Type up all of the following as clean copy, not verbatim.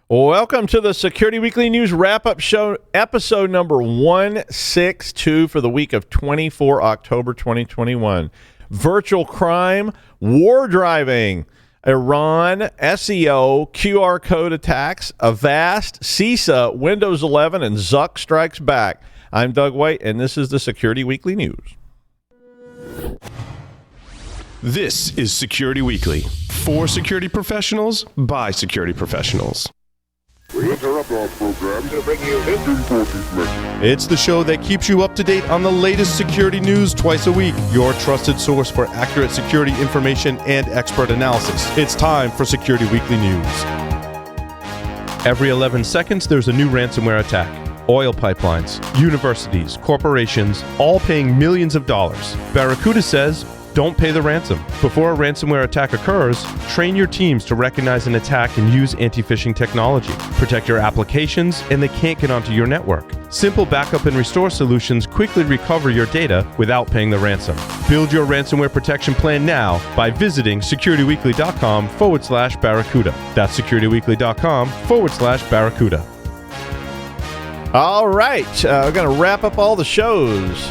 Welcome to the Security Weekly News Wrap-Up Show, episode number 162 for the week of 24 October 2021. Virtual crime, war driving, Iran, SEO, QR code attacks, Avast, CISA, Windows 11, and Zuck strikes back. I'm Doug White, and this is the Security Weekly News. This is Security Weekly, for security professionals, by security professionals. We interrupt our program to bring you this important message. It's the show that keeps you up to date on the latest security news twice a week. Your trusted source for accurate security information and expert analysis. It's time for Security Weekly News. Every 11 seconds, there's a new ransomware attack. Oil pipelines, universities, corporations, all paying millions of dollars. Barracuda says, don't pay the ransom. Before a ransomware attack occurs, train your teams to recognize an attack and use anti-phishing technology. Protect your applications, and they can't get onto your network. Simple backup and restore solutions quickly recover your data without paying the ransom. Build your ransomware protection plan now by visiting securityweekly.com/Barracuda. That's securityweekly.com/Barracuda. All right, we're going to wrap up all the shows.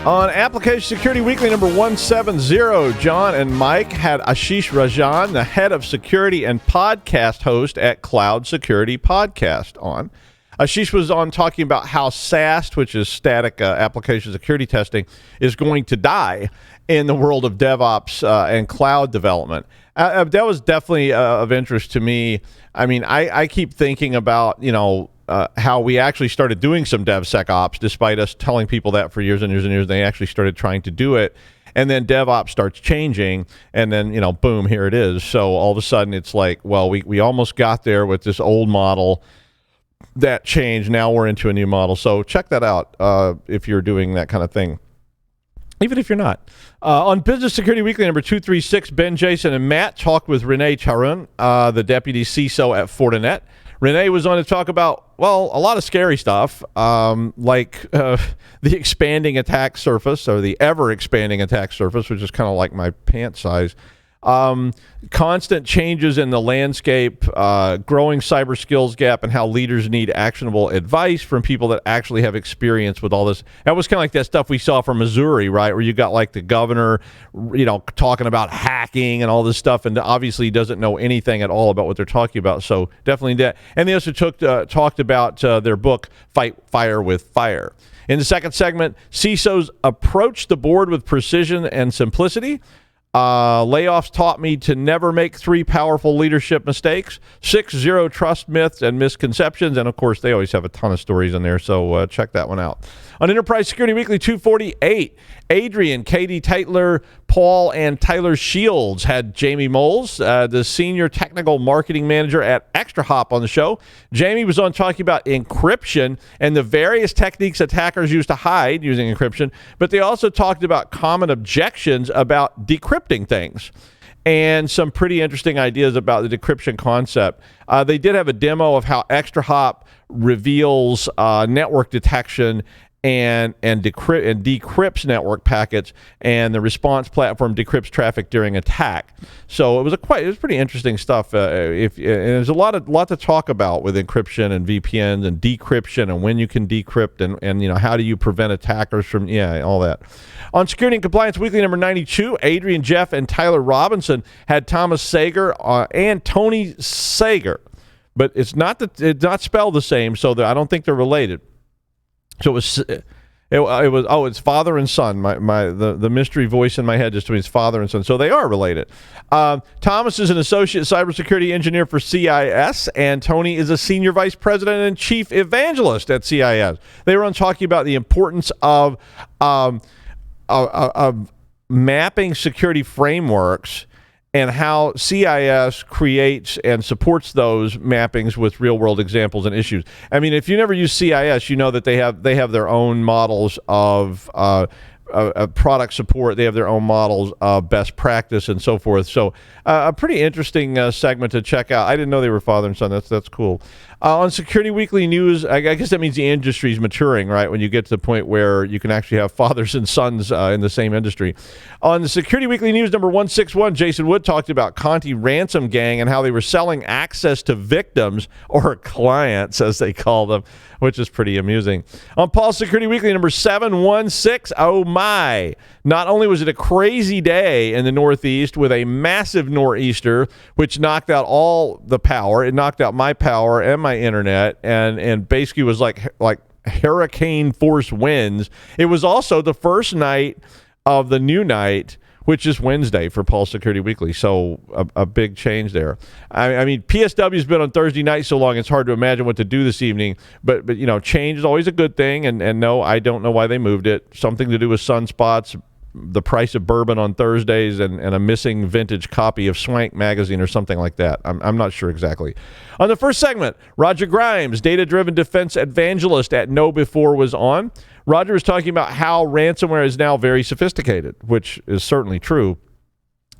On Application Security Weekly number 170, John and Mike had Ashish Rajan, the head of security and podcast host at Cloud Security Podcast, on. Ashish was on talking about how SAST, which is static application security testing, is going to die in the world of DevOps and cloud development. That was definitely of interest to me. I mean, I keep thinking about, how we actually started doing some DevSecOps, despite us telling people that for years and years and years. They actually started trying to do it. And then DevOps starts changing, and then, boom, here it is. So all of a sudden it's like, well, we almost got there with this old model that changed. Now we're into a new model. So check that out if you're doing that kind of thing. Even if you're not. On Business Security Weekly number 236, Ben, Jason, and Matt talked with Renee Charun, the deputy CISO at Fortinet. Renee was on to talk about, a lot of scary stuff, like the expanding attack surface, or the ever-expanding attack surface, which is kind of like my pant size. Constant changes in the landscape, growing cyber skills gap, and how leaders need actionable advice from people that actually have experience with all this. That was kind of like that stuff we saw from Missouri, right, where you got like the governor, talking about hacking and all this stuff, and obviously he doesn't know anything at all about what they're talking about. So definitely that. And they also talked about their book, Fight Fire with Fire. In the second segment, CISOs approach the board with precision and simplicity. Layoffs taught me to never make 3 powerful leadership mistakes, 6 zero trust myths and misconceptions, and of course they always have a ton of stories in there, so check that one out. On Enterprise Security Weekly 248, Adrian, Katie Teitler, Paul, and Tyler Shields had Jamie Moles, the senior technical marketing manager at ExtraHop, on the show. Jamie was on talking about encryption and the various techniques attackers use to hide using encryption, but they also talked about common objections about decrypting things and some pretty interesting ideas about the decryption concept. They did have a demo of how ExtraHop reveals network detection and decrypts network packets, and the response platform decrypts traffic during attack. So it was pretty interesting stuff. And there's a lot to talk about with encryption and VPNs and decryption and when you can decrypt and how do you prevent attackers from all that. On Security and Compliance Weekly number 92, Adrian, Jeff, and Tyler Robinson had Thomas Sager and Tony Sager, but it's not spelled the same, so I don't think they're related. So it's father and son. The mystery voice in my head just means father and son. So they are related. Thomas is an associate cybersecurity engineer for CIS, and Tony is a senior vice president and chief evangelist at CIS. They were on talking about the importance of mapping security frameworks and how CIS creates and supports those mappings with real-world examples and issues. I mean, if you never use CIS, you know that they have their own models of product support. They have their own models, best practice, and so forth. So a pretty interesting segment to check out. I didn't know they were father and son. That's cool. On Security Weekly News, I guess that means the industry is maturing, right? When you get to the point where you can actually have fathers and sons in the same industry. On the Security Weekly News number 161, Jason Wood talked about Conti Ransom Gang and how they were selling access to victims, or clients as they call them, which is pretty amusing. On Paul's Security Weekly number 716, oh my. Not only was it a crazy day in the Northeast with a massive nor'easter, which knocked out all the power, it knocked out my power and my internet, and basically was like hurricane force winds. It was also the first night of the new night, which is Wednesday for Pulse Security Weekly. So a big change there. I mean, PSW's been on Thursday night so long, it's hard to imagine what to do this evening. But you know, change is always a good thing. And no, I don't know why they moved it. Something to do with sunspots, the price of bourbon on Thursdays, and a missing vintage copy of Swank magazine or something like that. I'm not sure exactly. On the first segment, Roger Grimes, data-driven defense evangelist at KnowBe4, was on. Roger was talking about how ransomware is now very sophisticated, which is certainly true,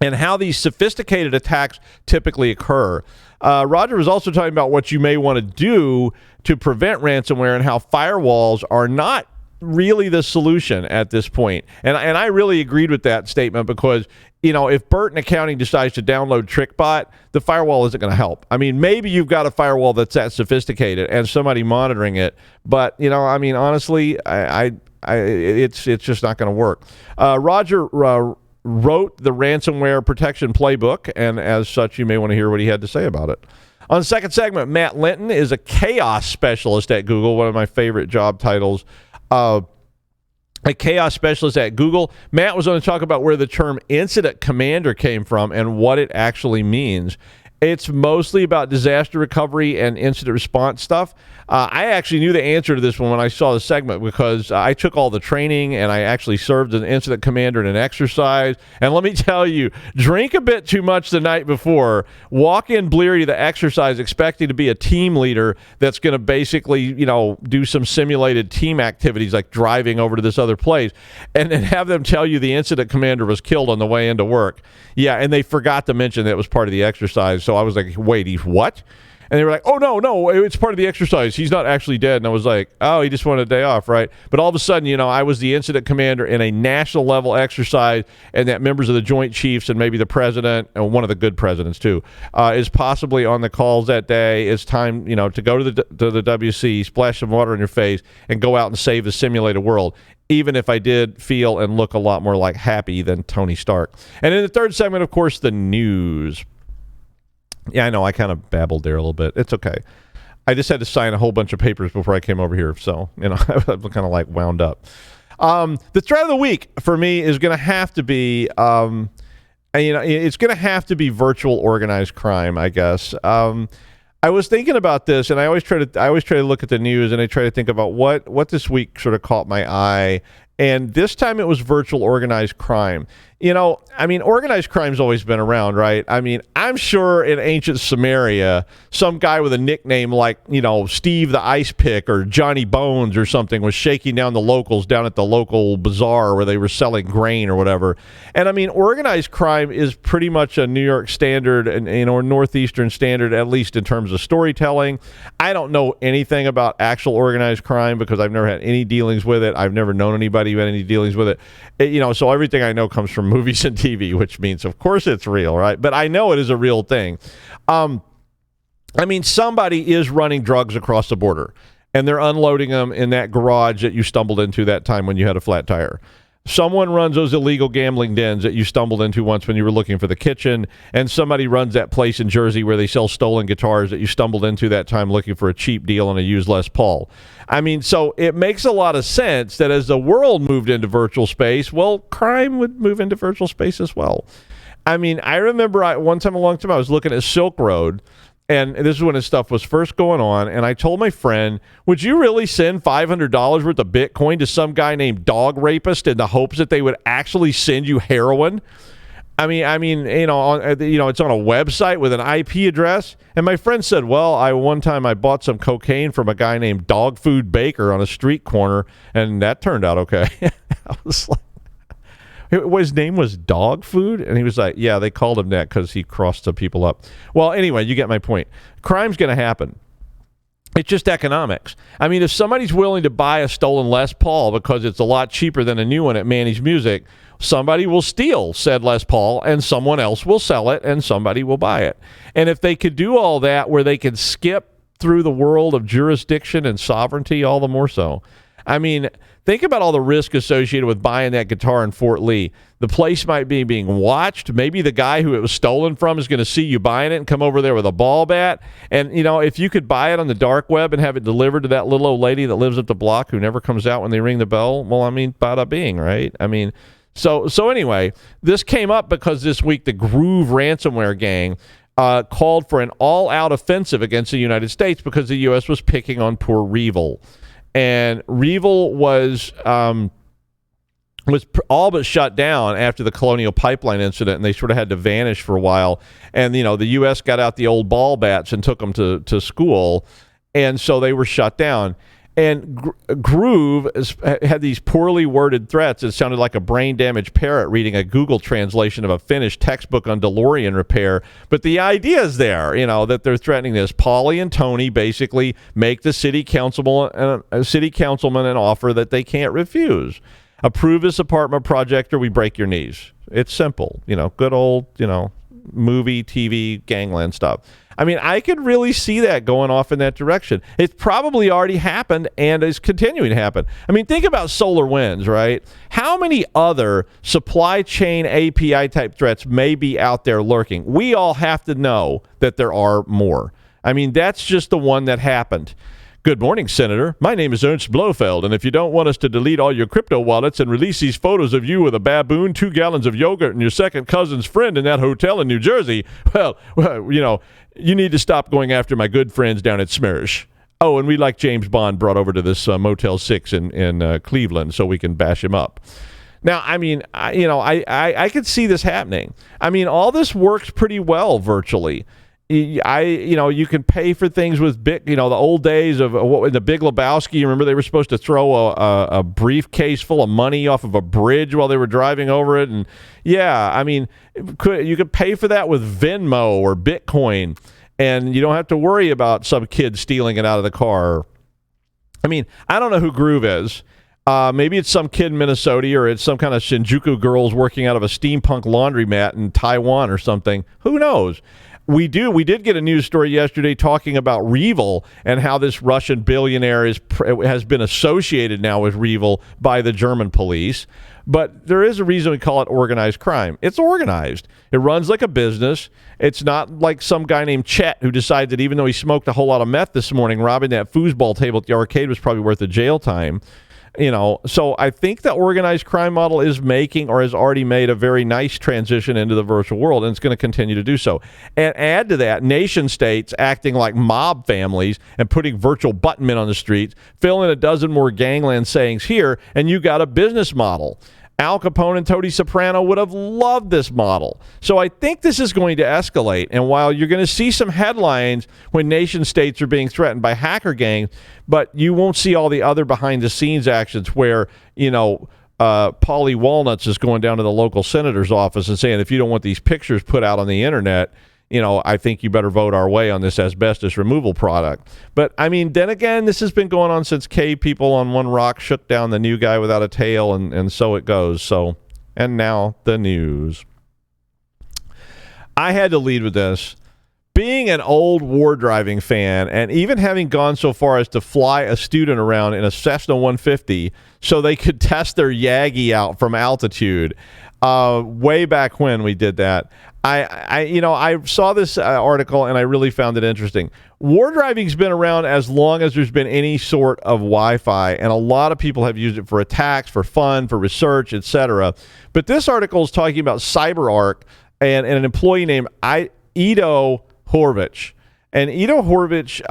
and how these sophisticated attacks typically occur. Roger was also talking about what you may want to do to prevent ransomware and how firewalls are not really the solution at this point. And I really agreed with that statement because, you know, if Burton Accounting decides to download TrickBot, the firewall isn't going to help. I mean, maybe you've got a firewall that's that sophisticated and somebody monitoring it, but, you know, I mean, honestly, it's just not going to work. Roger wrote the ransomware protection playbook, and as such, you may want to hear what he had to say about it. On the second segment, Matt Linton is a chaos specialist at Google, one of my favorite job titles. A chaos specialist at Google. Matt was going to talk about where the term incident commander came from and what it actually means. It's mostly about disaster recovery and incident response stuff. I actually knew the answer to this one when I saw the segment because I took all the training and I actually served as an incident commander in an exercise. And let me tell you, drink a bit too much the night before, walk in bleary to the exercise expecting to be a team leader that's going to basically, you know, do some simulated team activities like driving over to this other place, and then have them tell you the incident commander was killed on the way into work. Yeah, and they forgot to mention that it was part of the exercise. So I was like, wait, he's what? And they were like, oh, no, it's part of the exercise. He's not actually dead. And I was like, oh, he just wanted a day off, right? But all of a sudden, you know, I was the incident commander in a national level exercise, and that members of the Joint Chiefs and maybe the president, and one of the good presidents too, is possibly on the calls that day. It's time, you know, to go to the WC, splash some water in your face, and go out and save the simulated world, even if I did feel and look a lot more like Happy than Tony Stark. And in the third segment, of course, the news. Yeah, I know. I kind of babbled there a little bit. It's okay. I just had to sign a whole bunch of papers before I came over here. So, you know, I'm kind of like wound up. The threat of the week for me is going to have to be, you know, it's going to have to be virtual organized crime, I guess. I was thinking about this, and I always try to look at the news, and I try to think about what this week sort of caught my eye. And this time it was virtual organized crime. You know, I mean, organized crime's always been around, right? I mean, I'm sure in ancient Samaria, some guy with a nickname like, you know, Steve the Ice Pick or Johnny Bones or something was shaking down the locals down at the local bazaar where they were selling grain or whatever. And I mean, organized crime is pretty much a New York standard and, you know, Northeastern standard, at least in terms of storytelling. I don't know anything about actual organized crime because I've never had any dealings with it. I've never known anybody who had any dealings with it. You know, so everything I know comes from movies and TV, which means, of course, it's real, right? But I know it is a real thing. I mean, somebody is running drugs across the border, and they're unloading them in that garage that you stumbled into that time when you had a flat tire. Someone runs those illegal gambling dens that you stumbled into once when you were looking for the kitchen, and somebody runs that place in Jersey where they sell stolen guitars that you stumbled into that time looking for a cheap deal on a used Les Paul. I mean, so it makes a lot of sense that as the world moved into virtual space, well, crime would move into virtual space as well. I mean, I remember one time, a long time, I was looking at Silk Road, and this is when this stuff was first going on, and I told my friend, would you really send $500 worth of Bitcoin to some guy named Dog Rapist in the hopes that they would actually send you heroin? I mean, you know, it's on a website with an IP address. And my friend said, well, one time I bought some cocaine from a guy named Dog Food Baker on a street corner, and that turned out okay. I was like, His name was Dog Food, and he was like, yeah, they called him that because he crossed some people up. Well, anyway, you get my point. Crime's going to happen. It's just economics. I mean, if somebody's willing to buy a stolen Les Paul because it's a lot cheaper than a new one at Manny's Music, somebody will steal said Les Paul, and someone else will sell it, and somebody will buy it. And if they could do all that where they could skip through the world of jurisdiction and sovereignty, all the more so. I mean, think about all the risk associated with buying that guitar in Fort Lee. The place might be being watched. Maybe the guy who it was stolen from is going to see you buying it and come over there with a ball bat. And, you know, if you could buy it on the dark web and have it delivered to that little old lady that lives up the block who never comes out when they ring the bell, well, I mean, bada bing, right? I mean, so anyway, this came up because this week the Groove ransomware gang called for an all-out offensive against the United States because the U.S. was picking on poor Revil. And Revil was all but shut down after the Colonial Pipeline incident, and they sort of had to vanish for a while. And, you know, the U.S. got out the old ball bats and took them to school, and so they were shut down. And Groove had these poorly worded threats. It sounded like a brain-damaged parrot reading a Google translation of a Finnish textbook on DeLorean repair. But the idea is there, you know, that they're threatening this. Paulie and Tony basically make the city councilman an offer that they can't refuse. Approve this apartment project or we break your knees. It's simple, you know, good old, you know, movie, TV, gangland stuff. I mean, I could really see that going off in that direction. It's probably already happened and is continuing to happen. I mean, think about SolarWinds, right? How many other supply chain API type threats may be out there lurking? We all have to know that there are more. I mean, that's just the one that happened. Good morning, Senator. My name is Ernst Blofeld, and if you don't want us to delete all your crypto wallets and release these photos of you with a baboon, 2 gallons of yogurt, and your second cousin's friend in that hotel in New Jersey, well, you know, you need to stop going after my good friends down at Smirsh. Oh, and we like James Bond brought over to this Motel 6 in Cleveland so we can bash him up. Now, I mean, I could see this happening. I mean, all this works pretty well virtually. You can pay for things with the old days of what in the Big Lebowski. You remember they were supposed to throw a briefcase full of money off of a bridge while they were driving over it, and yeah, I mean, you could pay for that with Venmo or Bitcoin, and you don't have to worry about some kid stealing it out of the car. I mean, I don't know who Groove is. Maybe it's some kid in Minnesota, or it's some kind of Shinjuku girls working out of a steampunk laundromat in Taiwan or something. Who knows? We did get a news story yesterday talking about Revil and how this Russian billionaire has been associated now with Revil by the German police. But there is a reason we call it organized crime. It's organized. It runs like a business. It's not like some guy named Chet who decided that even though he smoked a whole lot of meth this morning, robbing that foosball table at the arcade was probably worth a jail time. You know, so I think the organized crime model is making or has already made a very nice transition into the virtual world, and it's going to continue to do so. And add to that, nation states acting like mob families and putting virtual button men on the streets, fill in a dozen more gangland sayings here, and you got a business model. Al Capone and Tony Soprano would have loved this model. So I think this is going to escalate. And while you're going to see some headlines when nation states are being threatened by hacker gangs, but you won't see all the other behind-the-scenes actions where, Paulie Walnuts is going down to the local senator's office and saying, if you don't want these pictures put out on the internet, I think you better vote our way on this asbestos removal product. But, I mean, then again, this has been going on since cave people on one rock shook down the new guy without a tail, and so it goes. So, and now the news. I had to lead with this. Being an old wardriving fan, and even having gone so far as to fly a student around in a Cessna 150 so they could test their Yagi out from altitude, way back when we did that, I saw this article and I really found it interesting. Wardriving's been around as long as there's been any sort of Wi-Fi, and a lot of people have used it for attacks, for fun, for research, etc. But this article is talking about CyberArk and an employee named Ido Horvich. And Ido Horvich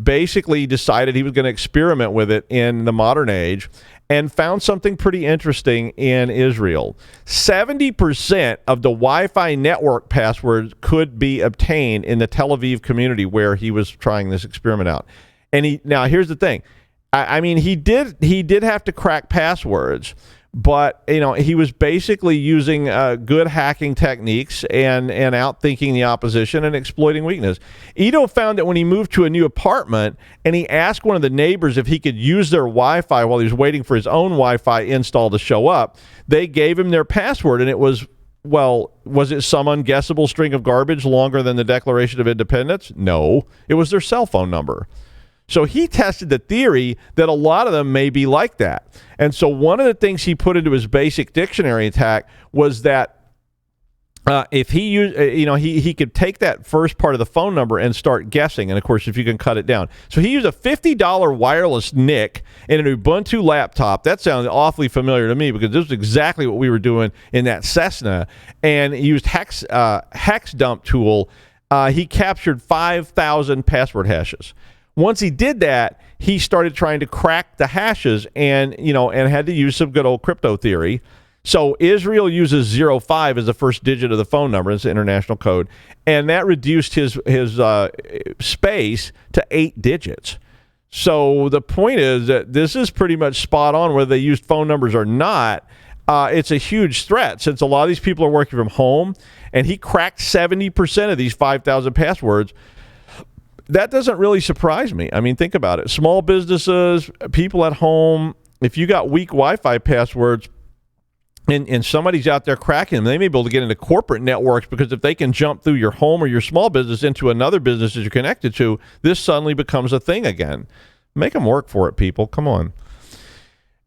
basically decided he was going to experiment with it in the modern age and found something pretty interesting in Israel. 70% of the Wi-Fi network passwords could be obtained in the Tel Aviv community where he was trying this experiment out. And now here's the thing. I mean, he did have to crack passwords, But, he was basically using good hacking techniques and outthinking the opposition and exploiting weakness. Ito found that when he moved to a new apartment and he asked one of the neighbors if he could use their Wi-Fi while he was waiting for his own Wi-Fi install to show up, they gave him their password, and it was it some unguessable string of garbage longer than the Declaration of Independence? No, it was their cell phone number. So he tested the theory that a lot of them may be like that. And so one of the things he put into his basic dictionary attack was that if he used, he could take that first part of the phone number and start guessing. And of course, if you can cut it down. So he used a $50 wireless NIC in an Ubuntu laptop. That sounds awfully familiar to me because this is exactly what we were doing in that Cessna. And he used hex dump tool. He captured 5,000 password hashes. Once he did that, he started trying to crack the hashes and had to use some good old crypto theory. So Israel uses 05 as the first digit of the phone number. It's the international code. And that reduced his space to 8 digits. So the point is that this is pretty much spot on whether they used phone numbers or not. It's a huge threat since a lot of these people are working from home. And he cracked 70% of these 5,000 passwords. That doesn't really surprise me. I mean, think about it. Small businesses, people at home, if you got weak Wi-Fi passwords and somebody's out there cracking them, they may be able to get into corporate networks because if they can jump through your home or your small business into another business that you're connected to, this suddenly becomes a thing again. Make them work for it, people. Come on.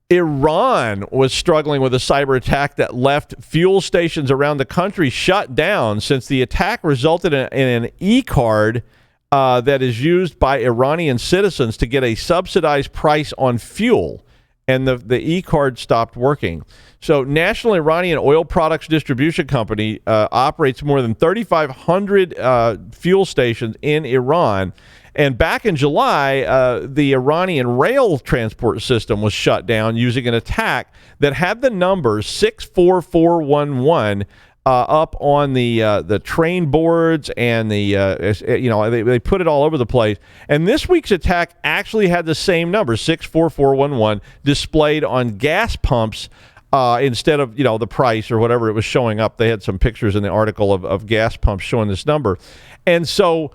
Iran was struggling with a cyber attack that left fuel stations around the country shut down since the attack resulted in an e-card that is used by Iranian citizens to get a subsidized price on fuel, and the e-card stopped working. So National Iranian Oil Products Distribution Company operates more than 3,500 fuel stations in Iran, and back in July, the Iranian rail transport system was shut down using an attack that had the number 64411 up on the train boards, and they put it all over the place. And this week's attack actually had the same number, 64411, displayed on gas pumps instead of the price or whatever it was showing up. They had some pictures in the article of gas pumps showing this number, and so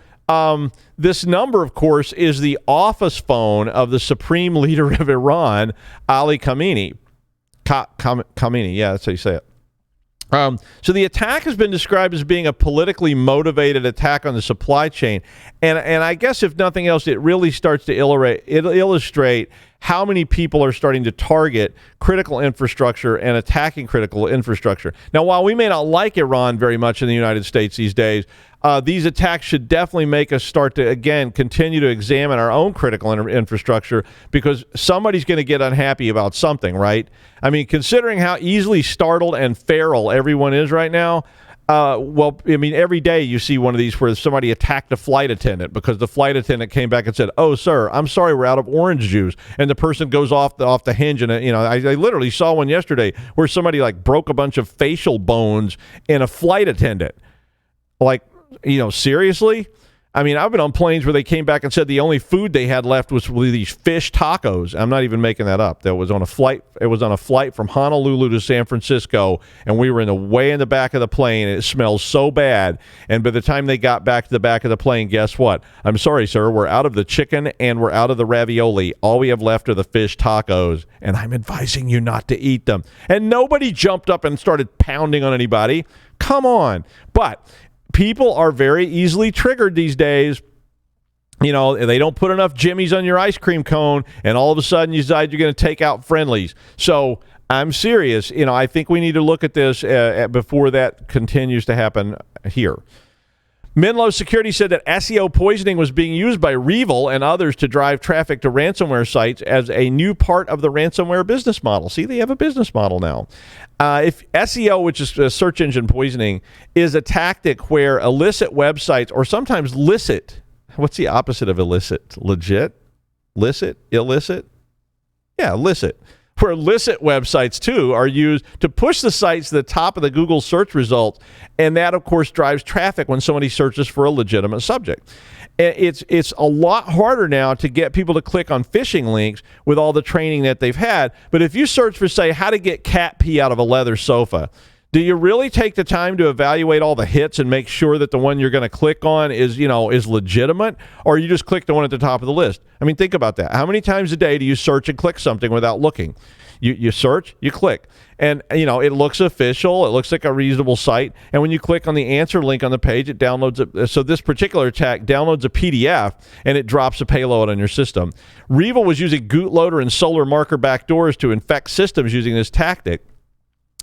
this number, of course, is the office phone of the supreme leader of Iran, Ali Khamenei. Khamenei, yeah, that's how you say it. So the attack has been described as being a politically motivated attack on the supply chain. And I guess if nothing else, it really starts to illustrate how many people are starting to target critical infrastructure and attacking critical infrastructure. Now, while we may not like Iran very much in the United States these days, these attacks should definitely make us start to, again, continue to examine our own critical infrastructure, because somebody's going to get unhappy about something, right? I mean, considering how easily startled and feral everyone is right now, every day you see one of these where somebody attacked a flight attendant because the flight attendant came back and said, "Oh, sir, I'm sorry, we're out of orange juice," and the person goes off the hinge. And I literally saw one yesterday where somebody broke a bunch of facial bones in a flight attendant. Seriously? I mean, I've been on planes where they came back and said the only food they had left was these fish tacos. I'm not even making that up. That was on a flight. It was on a flight from Honolulu to San Francisco, and we were way in the back of the plane, and it smelled so bad. And by the time they got back to the back of the plane, guess what? I'm sorry, sir. We're out of the chicken and we're out of the ravioli. All we have left are the fish tacos, and I'm advising you not to eat them. And nobody jumped up and started pounding on anybody. Come on. But people are very easily triggered these days. They don't put enough Jimmys on your ice cream cone, and all of a sudden you decide you're going to take out Friendlies. So I'm serious. I think we need to look at this before that continues to happen here. Menlo Security said that SEO poisoning was being used by Revil and others to drive traffic to ransomware sites as a new part of the ransomware business model. See, they have a business model now. If SEO, which is search engine poisoning, is a tactic where illicit websites, or sometimes licit, what's the opposite of illicit? Legit? Licit? Illicit? Yeah, licit. where illicit websites too are used to push the sites to the top of the Google search results, and that of course drives traffic when somebody searches for a legitimate subject. It's a lot harder now to get people to click on phishing links with all the training that they've had. But if you search for, say, how to get cat pee out of a leather sofa, do you really take the time to evaluate all the hits and make sure that the one you're going to click on is legitimate, or you just click the one at the top of the list? I mean, think about that. How many times a day do you search and click something without looking? You search, you click, and it looks official. It looks like a reasonable site. And when you click on the answer link on the page, it downloads it. So this particular attack downloads a PDF and it drops a payload on your system. Revil was using bootloader and Solar Marker backdoors to infect systems using this tactic.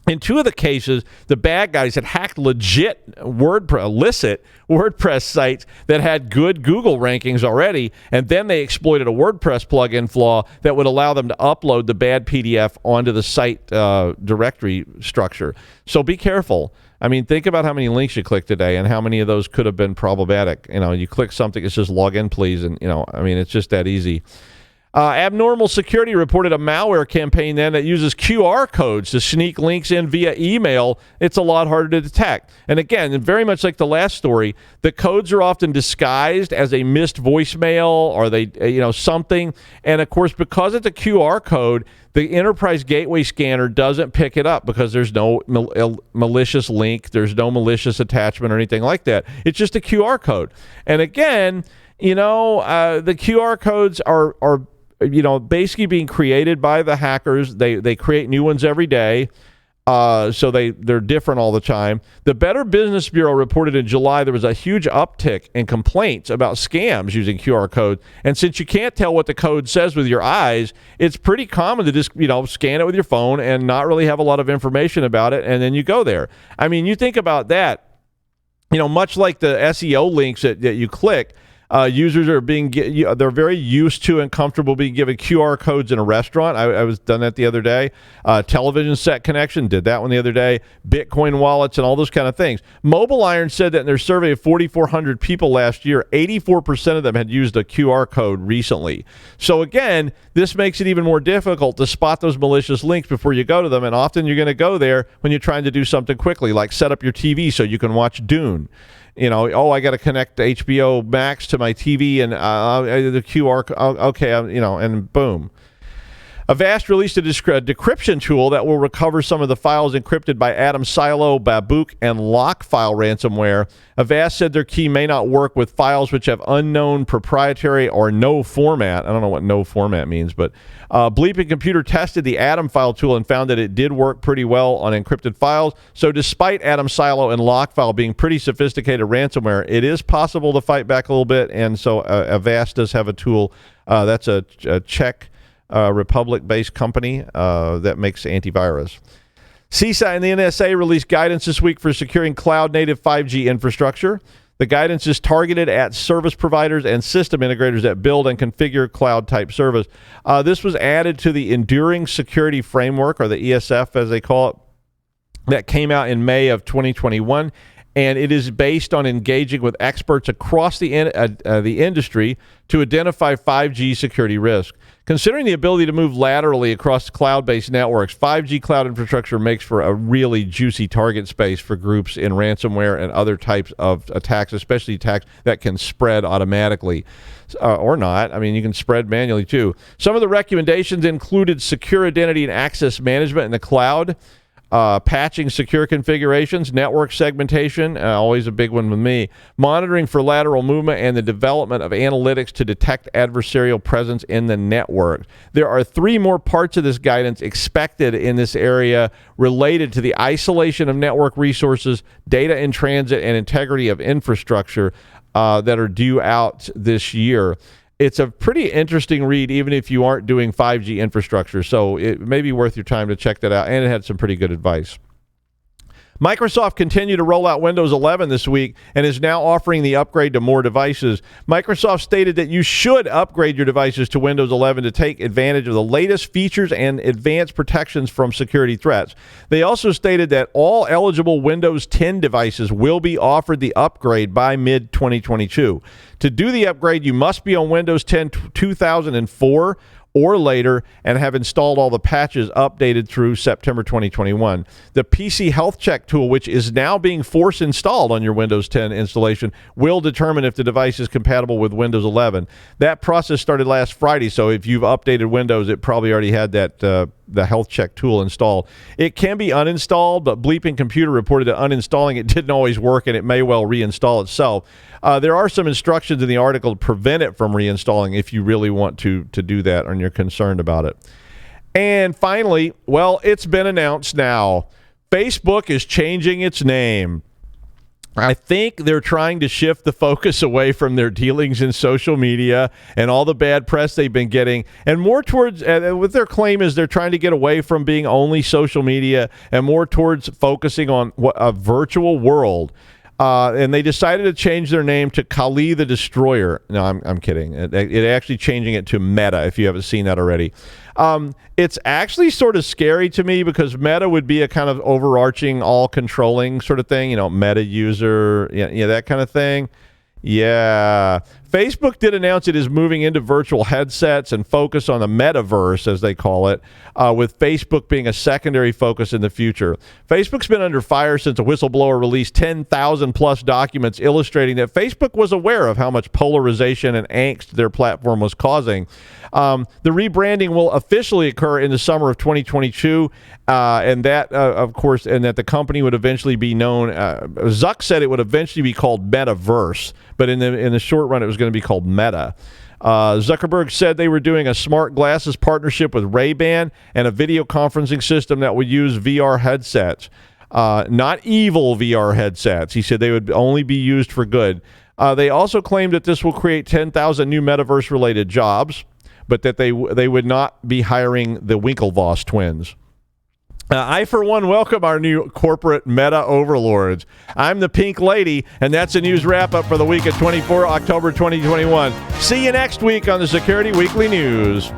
In two of the cases, the bad guys had hacked legit illicit WordPress sites that had good Google rankings already, and then they exploited a WordPress plugin flaw that would allow them to upload the bad PDF onto the site directory structure. So be careful. I mean, think about how many links you click today and how many of those could have been problematic. You click something, it says log in, please, and it's just that easy. Abnormal Security reported a malware campaign then that uses QR codes to sneak links in via email. It's a lot harder to detect. And again, very much like the last story, the codes are often disguised as a missed voicemail or something. And of course, because it's a QR code, the enterprise gateway scanner doesn't pick it up because there's no malicious link, there's no malicious attachment or anything like that. It's just a QR code. And again, the QR codes are basically being created by the hackers. They create new ones every day, so they're different all the time. The Better Business Bureau reported in July there was a huge uptick in complaints about scams using QR code. And since you can't tell what the code says with your eyes, it's pretty common to just scan it with your phone and not really have a lot of information about it, and then you go there. I mean, you think about that. Much like the SEO links that you click. Users are they're very used to and comfortable being given QR codes in a restaurant. I was done that the other day. Television set connection, did that one the other day. Bitcoin wallets and all those kind of things. Mobile Iron said that in their survey of 4,400 people last year, 84% of them had used a QR code recently. So again, this makes it even more difficult to spot those malicious links before you go to them. And often you're going to go there when you're trying to do something quickly, like set up your TV so you can watch Dune. I got to connect HBO Max to my TV and the QR, okay, and boom. Avast released a decryption tool that will recover some of the files encrypted by Atom Silo, Babook, and Lockfile ransomware. Avast said their key may not work with files which have unknown proprietary or no format. I don't know what no format means, but Bleeping Computer tested the Atom file tool and found that it did work pretty well on encrypted files. So despite Atom Silo and Lockfile being pretty sophisticated ransomware, it is possible to fight back a little bit, and so Avast does have a tool that's a Czech Republic-based company that makes antivirus. CISA and the NSA released guidance this week for securing cloud-native 5G infrastructure. The guidance is targeted at service providers and system integrators that build and configure cloud-type service. This was added to the Enduring Security Framework, or the ESF as they call it, that came out in May of 2021. And it is based on engaging with experts across the industry to identify 5G security risk. Considering the ability to move laterally across cloud-based networks, 5G cloud infrastructure makes for a really juicy target space for groups in ransomware and other types of attacks, especially attacks that can spread automatically or not. I mean, you can spread manually too. Some of the recommendations included secure identity and access management in the cloud, patching secure configurations, network segmentation, always a big one with me, monitoring for lateral movement, and the development of analytics to detect adversarial presence in the network. There are 3 more parts of this guidance expected in this area related to the isolation of network resources, data in transit, and integrity of infrastructure that are due out this year. It's a pretty interesting read, even if you aren't doing 5G infrastructure. So it may be worth your time to check that out. And it had some pretty good advice. Microsoft continued to roll out Windows 11 this week and is now offering the upgrade to more devices. Microsoft stated that you should upgrade your devices to Windows 11 to take advantage of the latest features and advanced protections from security threats. They also stated that all eligible Windows 10 devices will be offered the upgrade by mid-2022. To do the upgrade, you must be on Windows 10 2004 or later and have installed all the patches updated through September 2021. The PC Health Check tool, which is now being force installed on your Windows 10 installation, will determine if the device is compatible with Windows 11. That process started last Friday, so if you've updated Windows, it probably already had that the health check tool installed. It can be uninstalled, but Bleeping Computer reported that uninstalling it didn't always work, and it may well reinstall itself. There are some instructions in the article to prevent it from reinstalling if you really want to do that and you're concerned about it. And finally, well, it's been announced now. Facebook is changing its name. I think they're trying to shift the focus away from their dealings in social media and all the bad press they've been getting, and more towards what their claim is they're trying to get away from being only social media and more towards focusing on a virtual world. And they decided to change their name to Kali the Destroyer. No, I'm kidding. It actually changing it to Meta, if you haven't seen that already. It's actually sort of scary to me because Meta would be a kind of overarching, all-controlling sort of thing, Meta user, that kind of thing. Yeah. Facebook did announce it is moving into virtual headsets and focus on the metaverse, as they call it, with Facebook being a secondary focus in the future. Facebook's been under fire since a whistleblower released 10,000 plus documents illustrating that Facebook was aware of how much polarization and angst their platform was causing. The rebranding will officially occur in the summer of 2022, and that, of course, and that the company would eventually be known. Zuck said it would eventually be called Metaverse, but in the short run, it was going to be called Meta. Zuckerberg said they were doing a smart glasses partnership with Ray-Ban and a video conferencing system that would use VR headsets, not evil VR headsets. He said they would only be used for good. They also claimed that this will create 10,000 new metaverse-related jobs, but that they would not be hiring the Winklevoss twins. I, for one, welcome our new corporate meta overlords. I'm the Pink Lady, and that's a news wrap-up for the week of 24 October 2021. See you next week on the Security Weekly News.